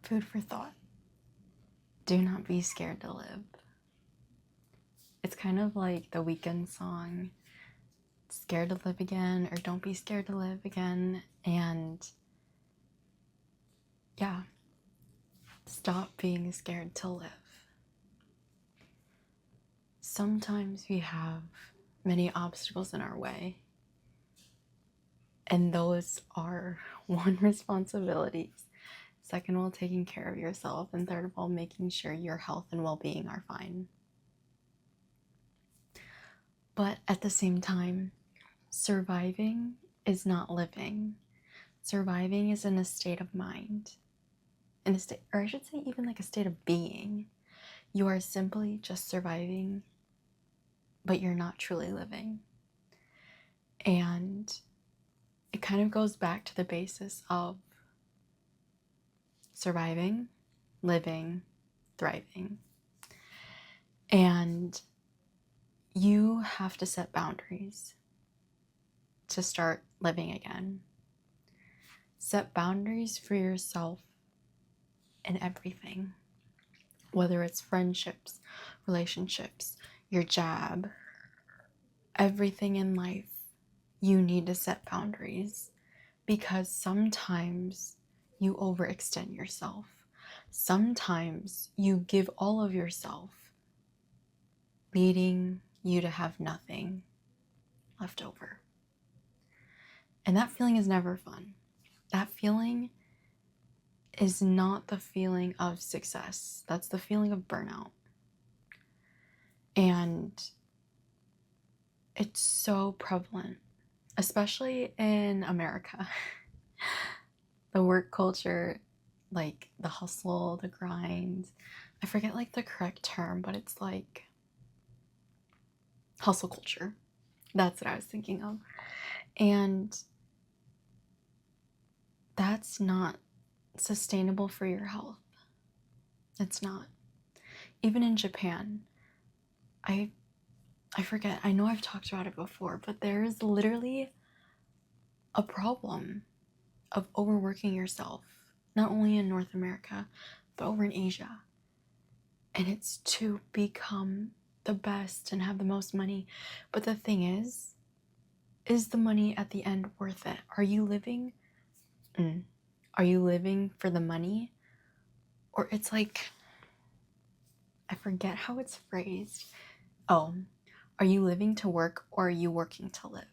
Food for thought. Do not be scared to live. It's kind of like the Weeknd song, Scared to Live Again, or Don't Be Scared to Live Again. And yeah, stop being scared to live. Sometimes we have many obstacles in our way, and those are one, responsibilities. Second of all, taking care of yourself. And third of all, making sure your health and well-being are fine. But at the same time, surviving is not living. Surviving is in a state of mind. In a state, or I should say even like a state of being. You are simply just surviving, but you're not truly living. And it kind of goes back to the basis of surviving, living, thriving. And you have to set boundaries to start living again. Set boundaries for yourself in everything, whether it's friendships, relationships, your job, everything in life. You need to set boundaries because sometimes you overextend yourself. Sometimes you give all of yourself, leading you to have nothing left over. And that feeling is never fun. That feeling is not the feeling of success. That's the feeling of burnout. And it's so prevalent, especially in America. The work culture, like the hustle, the grind. I forget like the correct term, but it's like hustle culture. That's what I was thinking of. And that's not sustainable for your health. It's not. Even in Japan, I forget, I know I've talked about it before, but there is literally a problem of overworking yourself, not only in North America, but over in Asia. And it's to become the best and have the most money. But the thing is the money at the end worth it? Are you living? Are you living for the money? Or it's like, I forget how it's phrased. Oh, are you living to work or are you working to live?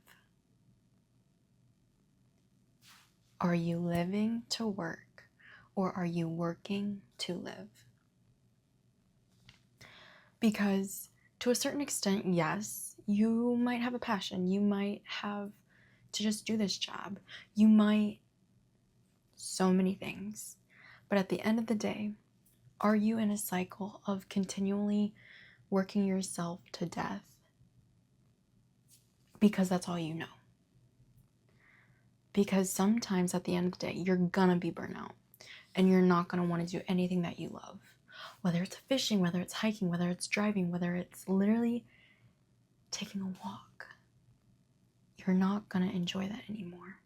Are you living to work or are you working to live? Because to a certain extent, yes, you might have a passion. You might have to just do this job. You might so many things. But at the end of the day, are you in a cycle of continually working yourself to death? Because that's all you know. Because sometimes at the end of the day, you're gonna be burnt out and you're not gonna want to do anything that you love. Whether it's fishing, whether it's hiking, whether it's driving, whether it's literally taking a walk. You're not gonna enjoy that anymore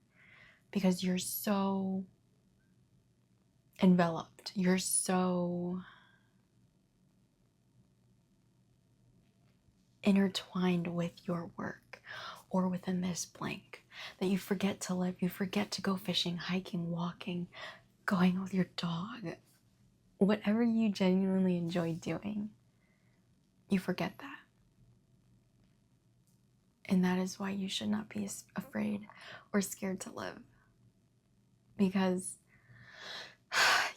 because you're so enveloped. You're so intertwined with your work or within this blank that you forget to live. You forget to go fishing, hiking, walking, going out with your dog, whatever you genuinely enjoy doing. You forget that. And that is why you should not be afraid or scared to live. Because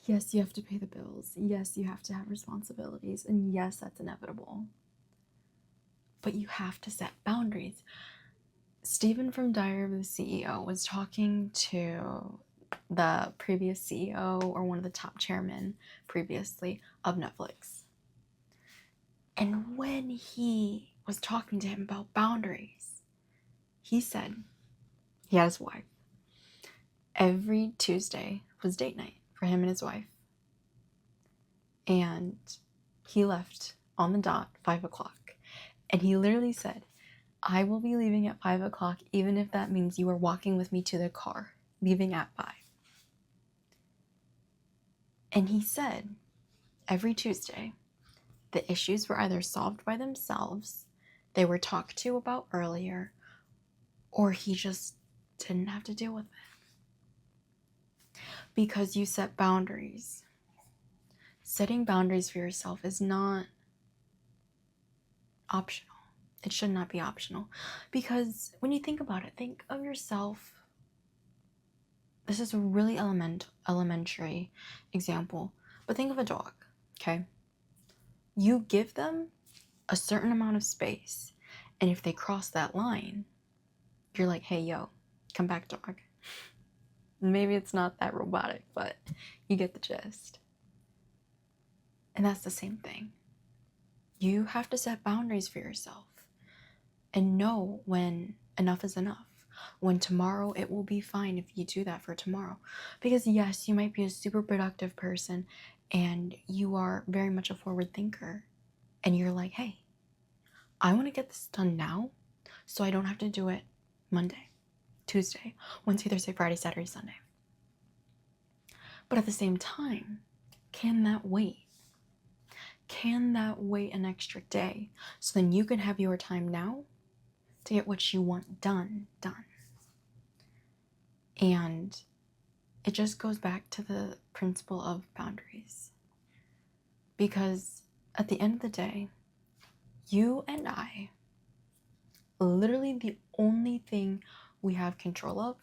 yes, you have to pay the bills. Yes, you have to have responsibilities. And yes, that's inevitable. But you have to set boundaries. Stephen from Diary of the CEO was talking to the previous CEO or one of the top chairmen previously of Netflix. And when he was talking to him about boundaries, he said he had his wife. Every Tuesday was date night for him and his wife. And he left on the dot 5 o'clock. And he literally said, I will be leaving at 5 o'clock, even if that means you are walking with me to the car, leaving at 5. And he said every Tuesday, the issues were either solved by themselves, they were talked to about earlier, or he just didn't have to deal with it. Because you set boundaries. Setting boundaries for yourself is not optional. It should not be optional. Because when you think about it, think of yourself. This is a really elementary example, but think of a dog, okay? You give them a certain amount of space, and if they cross that line, you're like, hey, yo, come back, dog. Maybe it's not that robotic, but you get the gist. And that's the same thing. You have to set boundaries for yourself and know when enough is enough. When tomorrow it will be fine if you do that for tomorrow. Because yes, you might be a super productive person and you are very much a forward thinker. And you're like, hey, I want to get this done now so I don't have to do it Monday, Tuesday, Wednesday, Thursday, Friday, Saturday, Sunday. But at the same time, can that wait? Can that wait an extra day so then you can have your time now to get what you want done? And it just goes back to the principle of boundaries. Because at the end of the day, you and I, literally the only thing we have control of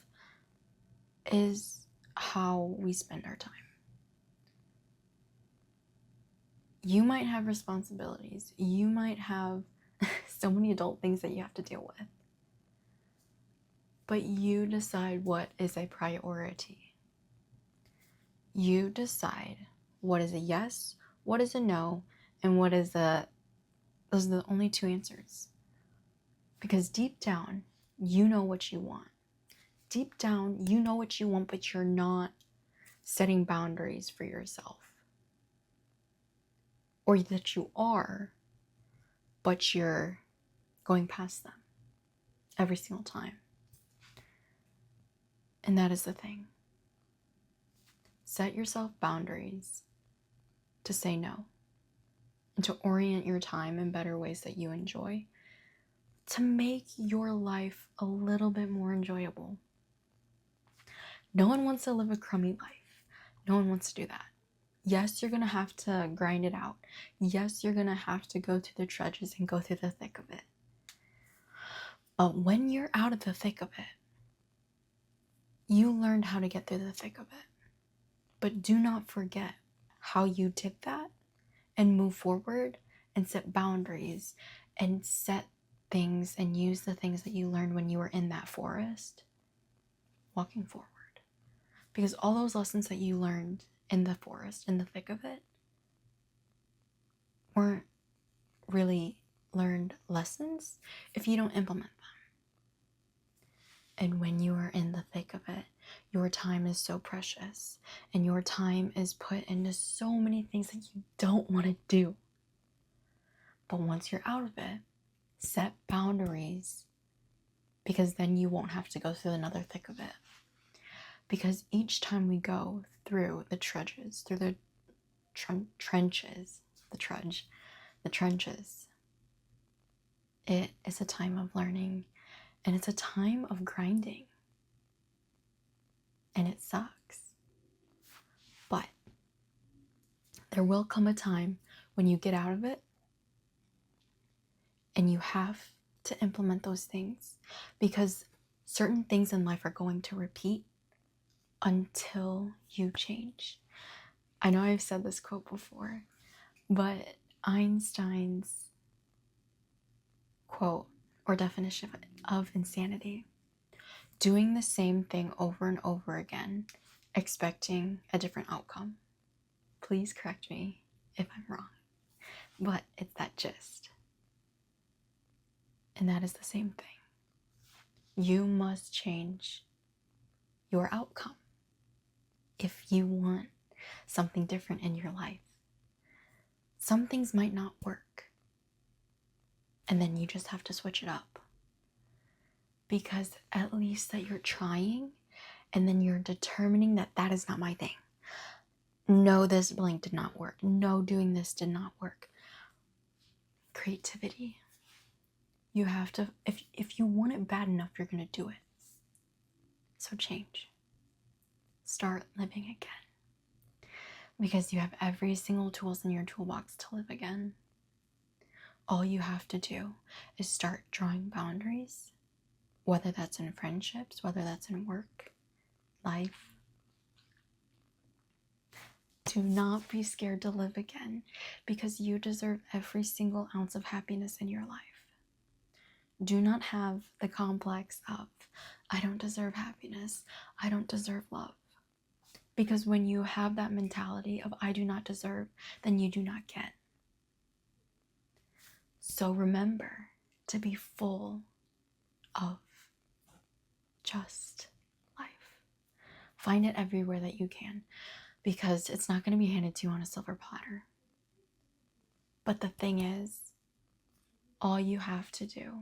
is how we spend our time. You might have responsibilities. You might have so many adult things that you have to deal with. But you decide what is a priority. You decide what is a yes, what is a no, and what is a... Those are the only two answers. Because deep down, you know what you want. Deep down, you know what you want, but you're not setting boundaries for yourself. Or that you are, but you're going past them every single time. And that is the thing. Set yourself boundaries to say no and to orient your time in better ways that you enjoy, to make your life a little bit more enjoyable. No one wants to live a crummy life. No one wants to do that. Yes, you're going to have to grind it out. Yes, you're going to have to go through the trenches and go through the thick of it. But when you're out of the thick of it, you learned how to get through the thick of it. But do not forget how you did that and move forward and set boundaries and set things and use the things that you learned when you were in that forest walking forward. Because all those lessons that you learned in the forest, in the thick of it, weren't really learned lessons if you don't implement them. And when you are in the thick of it, your time is so precious and your time is put into so many things that you don't want to do. But once you're out of it, set boundaries, because then you won't have to go through another thick of it. Because each time we go through the trenches, it is a time of learning and it's a time of grinding. And it sucks. But there will come a time when you get out of it and you have to implement those things, because certain things in life are going to repeat until you change. I know I've said this quote before, but Einstein's quote or definition of insanity: doing the same thing over and over again, expecting a different outcome. Please correct me if I'm wrong, but it's that gist. And that is the same thing. You must change your outcome if you want something different in your life. Some things might not work, and then you just have to switch it up. Because at least that you're trying, and then you're determining that that is not my thing. No, this blank did not work. No, doing this did not work. Creativity. You have to, if you want it bad enough, you're going to do it. So change. Start living again. Because you have every single tools in your toolbox to live again. All you have to do is start drawing boundaries, whether that's in friendships, whether that's in work, life. Do not be scared to live again, because you deserve every single ounce of happiness in your life. Do not have the complex of, I don't deserve happiness, I don't deserve love. Because when you have that mentality of I do not deserve, then you do not get. So remember to be full of just life. Find it everywhere that you can, because it's not going to be handed to you on a silver platter. But the thing is, all you have to do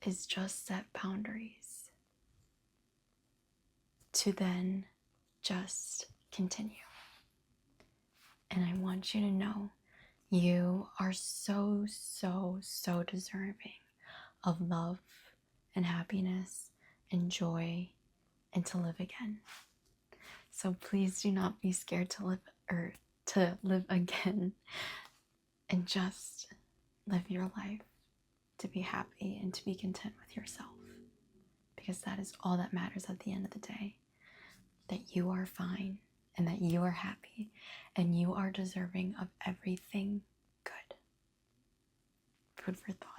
is just set boundaries to then just continue. And I want you to know you are so, so, so deserving of love and happiness and joy and to live again. So please do not be scared to live again, and just live your life to be happy and to be content with yourself, because that is all that matters at the end of the day, that you are fine and that you are happy and you are deserving of everything good. Food for thought.